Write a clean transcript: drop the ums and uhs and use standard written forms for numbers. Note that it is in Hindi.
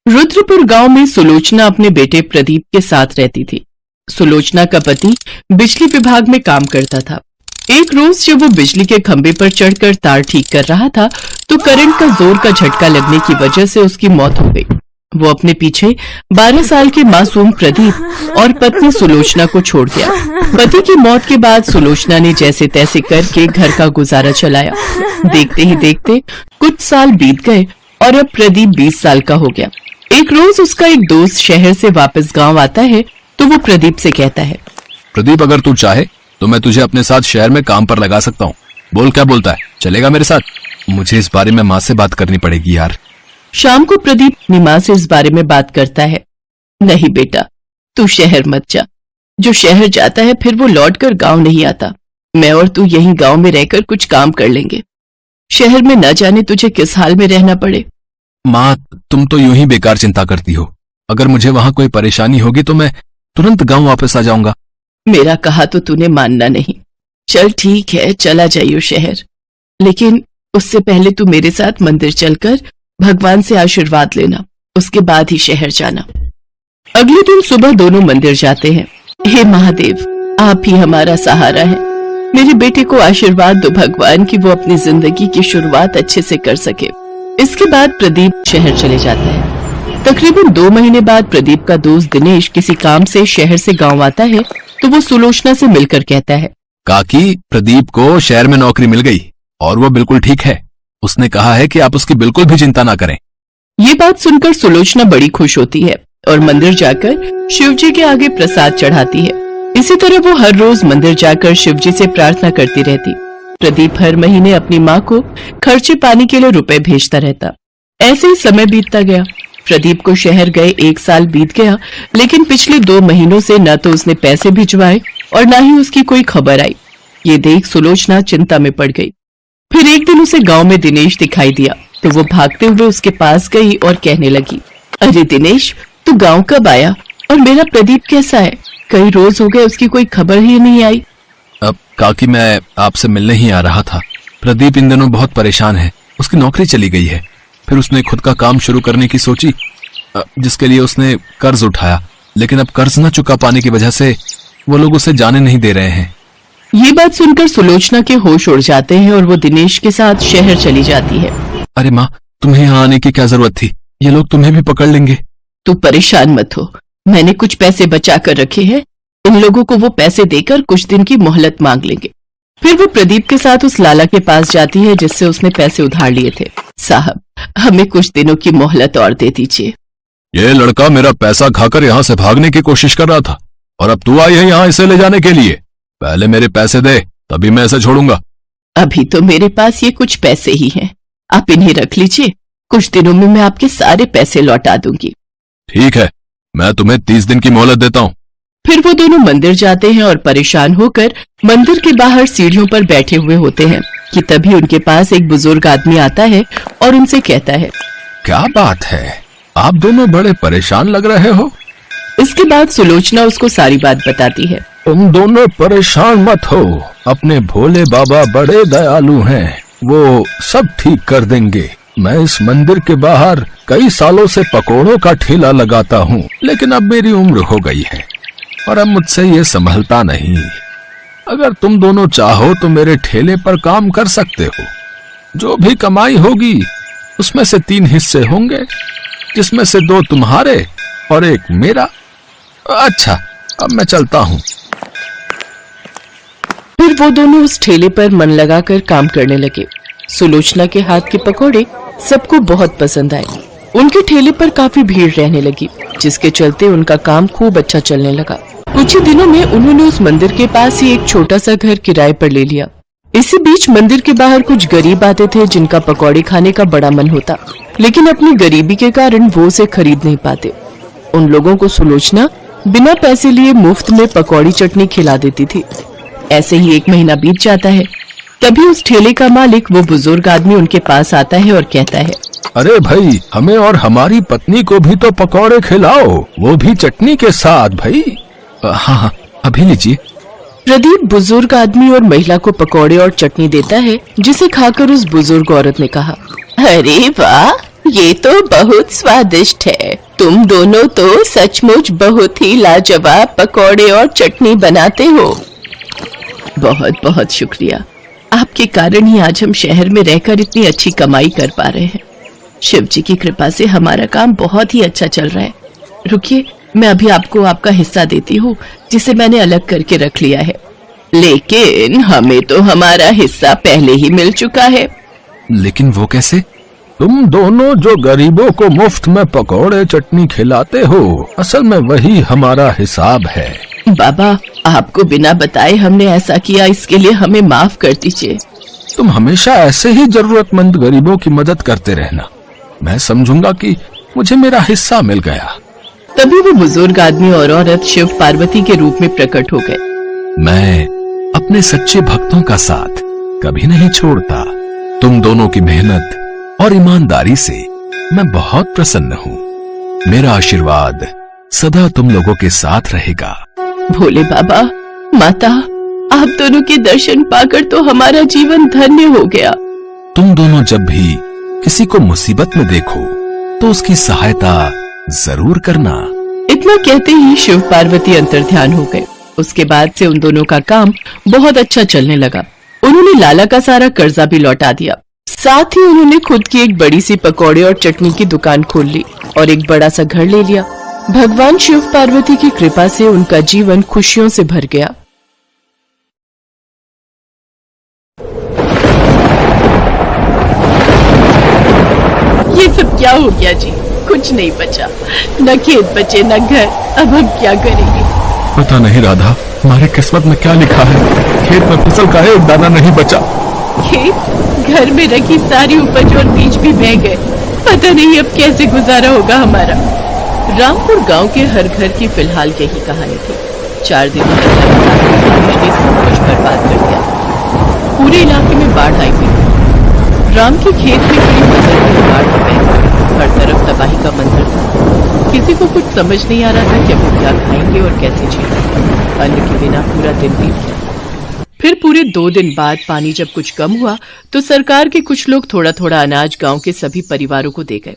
रुद्रपुर गांव में सुलोचना अपने बेटे प्रदीप के साथ रहती थी। सुलोचना का पति बिजली विभाग में काम करता था। एक रोज जब वो बिजली के खंभे पर चढ़कर तार ठीक कर रहा था तो करंट का जोर का झटका लगने की वजह से उसकी मौत हो गई। वो अपने पीछे 12 साल के मासूम प्रदीप और पत्नी सुलोचना को छोड़ गया। पति की मौत के बाद सुलोचना ने जैसे तैसे करके घर का गुजारा चलाया। देखते ही देखते कुछ साल बीत गए और अब प्रदीप 20 साल का हो गया। एक रोज उसका एक दोस्त शहर से वापस गांव आता है तो वो प्रदीप से कहता है, प्रदीप, अगर तू चाहे तो मैं तुझे अपने साथ शहर में काम पर लगा सकता हूँ। बोल, क्या बोलता है? चलेगा मेरे साथ? मुझे इस बारे में माँ से बात करनी पड़ेगी यार। शाम को प्रदीप अपनी माँ से इस बारे में बात करता है। नहीं बेटा, तू शहर मत जा। जो शहर जाता है फिर वो लौटकर गांव नहीं आता। मैं और तू यहीं गांव में रहकर कुछ काम कर लेंगे। शहर में न जाने तुझे किस हाल में रहना पड़े। माँ, तुम तो यूं ही बेकार चिंता करती हो। अगर मुझे वहाँ कोई परेशानी होगी तो मैं तुरंत गांव वापस आ जाऊंगा। मेरा कहा तो तूने मानना नहीं। चल ठीक है, चला जाइयो शहर, लेकिन उससे पहले तू मेरे साथ मंदिर चलकर भगवान से आशीर्वाद लेना, उसके बाद ही शहर जाना। अगले दिन सुबह दोनों मंदिर जाते हैं। हे महादेव, आप ही हमारा सहारा है। मेरे बेटे को आशीर्वाद दो भगवान कि वो अपनी जिंदगी की शुरुआत अच्छे से कर सके। इसके बाद प्रदीप शहर चले जाता है। तकरीबन 2 महीने बाद प्रदीप का दोस्त दिनेश किसी काम से शहर से गांव आता है तो वो सुलोचना से मिलकर कहता है, काकी, प्रदीप को शहर में नौकरी मिल गई और वो बिल्कुल ठीक है। उसने कहा है कि आप उसकी बिल्कुल भी चिंता ना करें। ये बात सुनकर सुलोचना बड़ी खुश होती है और मंदिर जाकर शिवजी के आगे प्रसाद चढ़ाती है। इसी तरह वो हर रोज मंदिर जाकर शिवजी से प्रार्थना करती रहती। प्रदीप हर महीने अपनी माँ को खर्चे पानी के लिए रुपए भेजता रहता। ऐसे ही समय बीतता गया। प्रदीप को शहर गए 1 साल बीत गया, लेकिन पिछले 2 महीनों से न तो उसने पैसे भिजवाए और न ही उसकी कोई खबर आई। ये देख सुलोचना चिंता में पड़ गई। फिर एक दिन उसे गांव में दिनेश दिखाई दिया तो वो भागते हुए उसके पास गई और कहने लगी, अरे दिनेश, तू गांव कब आया और मेरा प्रदीप कैसा है? कई रोज हो गए उसकी कोई खबर ही नहीं आई। अब काकी, मैं आपसे मिलने ही आ रहा था। प्रदीप इन दिनों बहुत परेशान है। उसकी नौकरी चली गई है। फिर उसने खुद का काम शुरू करने की सोची, जिसके लिए उसने कर्ज उठाया, लेकिन अब कर्ज न चुका पाने की वजह से वो लोग उसे जाने नहीं दे रहे हैं। ये बात सुनकर सुलोचना के होश उड़ जाते हैं और वो दिनेश के साथ शहर चली जाती है। अरे माँ, तुम्हें यहाँ आने की क्या जरूरत थी? ये लोग तुम्हें भी पकड़ लेंगे। तू परेशान मत हो, मैंने कुछ पैसे बचा कर रखे हैं। इन लोगों को वो पैसे देकर कुछ दिन की मोहलत मांग लेंगे। फिर वो प्रदीप के साथ उस लाला के पास जाती है जिससे उसने पैसे उधार लिए थे। साहब, हमें कुछ दिनों की मोहलत और दे दीजिए। ये लड़का मेरा पैसा खाकर यहाँ से भागने की कोशिश कर रहा था और अब तू आई है यहाँ इसे ले जाने के लिए। पहले मेरे पैसे दे, तभी मैं इसे छोड़ूंगा। अभी तो मेरे पास ये कुछ पैसे ही हैं, आप इन्हें रख लीजिए। कुछ दिनों में मैं आपके सारे पैसे लौटा दूंगी। ठीक है, मैं तुम्हें 30 दिन की मोहलत देता हूँ। फिर वो दोनों मंदिर जाते हैं और परेशान होकर मंदिर के बाहर सीढ़ियों पर बैठे हुए होते हैं कि तभी उनके पास एक बुजुर्ग आदमी आता है और उनसे कहता है, क्या बात है, आप दोनों बड़े परेशान लग रहे हो। इसके बाद सुलोचना उसको सारी बात बताती है। तुम दोनों परेशान मत हो, अपने भोले बाबा बड़े दयालु हैं, वो सब ठीक कर देंगे। मैं इस मंदिर के बाहर कई सालों से पकोड़ों का ठेला लगाता हूँ, लेकिन अब मेरी उम्र हो गई है और अब मुझसे ये संभलता नहीं। अगर तुम दोनों चाहो तो मेरे ठेले पर काम कर सकते हो। जो भी कमाई होगी उसमें से 3 हिस्से होंगे, जिसमें से 2 तुम्हारे और 1 मेरा। अच्छा, अब मैं चलता हूँ। फिर वो दोनों उस ठेले पर मन लगाकर काम करने लगे। सुलोचना के हाथ के पकौड़े सबको बहुत पसंद आए। उनके ठेले पर काफी भीड़ रहने लगी, जिसके चलते उनका काम खूब अच्छा चलने लगा। कुछ ही दिनों में उन्होंने उस मंदिर के पास ही एक छोटा सा घर किराए पर ले लिया। इसी बीच मंदिर के बाहर कुछ गरीब आते थे जिनका पकौड़े खाने का बड़ा मन होता, लेकिन अपनी गरीबी के कारण वो उसे खरीद नहीं पाते। उन लोगों को सुलोचना बिना पैसे लिए मुफ्त में पकौड़ी चटनी खिला देती थी। ऐसे ही 1 महीना बीत जाता है। तभी उस ठेले का मालिक, वो बुजुर्ग आदमी, उनके पास आता है और कहता है, अरे भाई, हमें और हमारी पत्नी को भी तो पकौड़े खिलाओ, वो भी चटनी के साथ भाई। हाँ, अभी लीजिए। प्रदीप बुजुर्ग आदमी और महिला को पकौड़े और चटनी देता है, जिसे खाकर उस बुजुर्ग औरत ने कहा, अरे वाह, ये तो बहुत स्वादिष्ट है। तुम दोनों तो सचमुच बहुत ही लाजवाब पकौड़े और चटनी बनाते हो। बहुत बहुत शुक्रिया। आपके कारण ही आज हम शहर में रहकर इतनी अच्छी कमाई कर पा रहे हैं। शिव जी की कृपा से हमारा काम बहुत ही अच्छा चल रहा है। रुकिए, मैं अभी आपको आपका हिस्सा देती हूँ जिसे मैंने अलग करके रख लिया है। लेकिन हमें तो हमारा हिस्सा पहले ही मिल चुका है। लेकिन वो कैसे? तुम दोनों जो गरीबों को मुफ्त में पकौड़े चटनी खिलाते हो, असल में वही हमारा हिसाब है। बाबा, आपको बिना बताए हमने ऐसा किया, इसके लिए हमें माफ कर दीजिए। तुम हमेशा ऐसे ही जरूरतमंद गरीबों की मदद करते रहना। मैं समझूंगा कि मुझे मेरा हिस्सा मिल गया। तभी वो बुजुर्ग आदमी और औरत शिव पार्वती के रूप में प्रकट हो गए। मैं अपने सच्चे भक्तों का साथ कभी नहीं छोड़ता। तुम दोनों की मेहनत और ईमानदारी से मैं बहुत प्रसन्न हूँ। मेरा आशीर्वाद सदा तुम लोगों के साथ रहेगा। भोले बाबा, माता, आप दोनों के दर्शन पाकर तो हमारा जीवन धन्य हो गया। तुम दोनों जब भी किसी को मुसीबत में देखो तो उसकी सहायता जरूर करना। इतना कहते ही शिव पार्वती अंतर्ध्यान हो गए। उसके बाद से उन दोनों का काम बहुत अच्छा चलने लगा। उन्होंने लाला का सारा कर्जा भी लौटा दिया। साथ ही उन्होंने खुद की एक बड़ी सी पकौड़े और चटनी की दुकान खोल ली और एक बड़ा सा घर ले लिया। भगवान शिव पार्वती की कृपा से उनका जीवन खुशियों से भर गया। ये सब क्या हो गया जी? कुछ नहीं बचा, न खेत बचे न घर। अब हम क्या करेंगे? पता नहीं राधा, हमारी किस्मत में क्या लिखा है। खेत में फसल का एक दाना नहीं बचा। खेत, घर में रखी सारी उपज और बीज भी बह गए। पता नहीं अब कैसे गुजारा होगा हमारा। रामपुर गांव के हर घर की फिलहाल यही कहानी थी। 4 दिनों तक लगातार बारिश ने सब कुछ बर्बाद कर दिया। पूरे इलाके में बाढ़ आई हुई। राम के खेत में खड़ी फसल भी बाढ़ में बह गई। हर तरफ तबाही का मंजर था। किसी को कुछ समझ नहीं आ रहा था कि अब वो क्या खाएंगे और कैसे जिएंगे। अन्न के बिना पूरा दिन बीत गया। फिर पूरे 2 दिन बाद पानी जब कुछ कम हुआ तो सरकार के कुछ लोग थोड़ा थोड़ा अनाज गांव के सभी परिवारों को दे गए।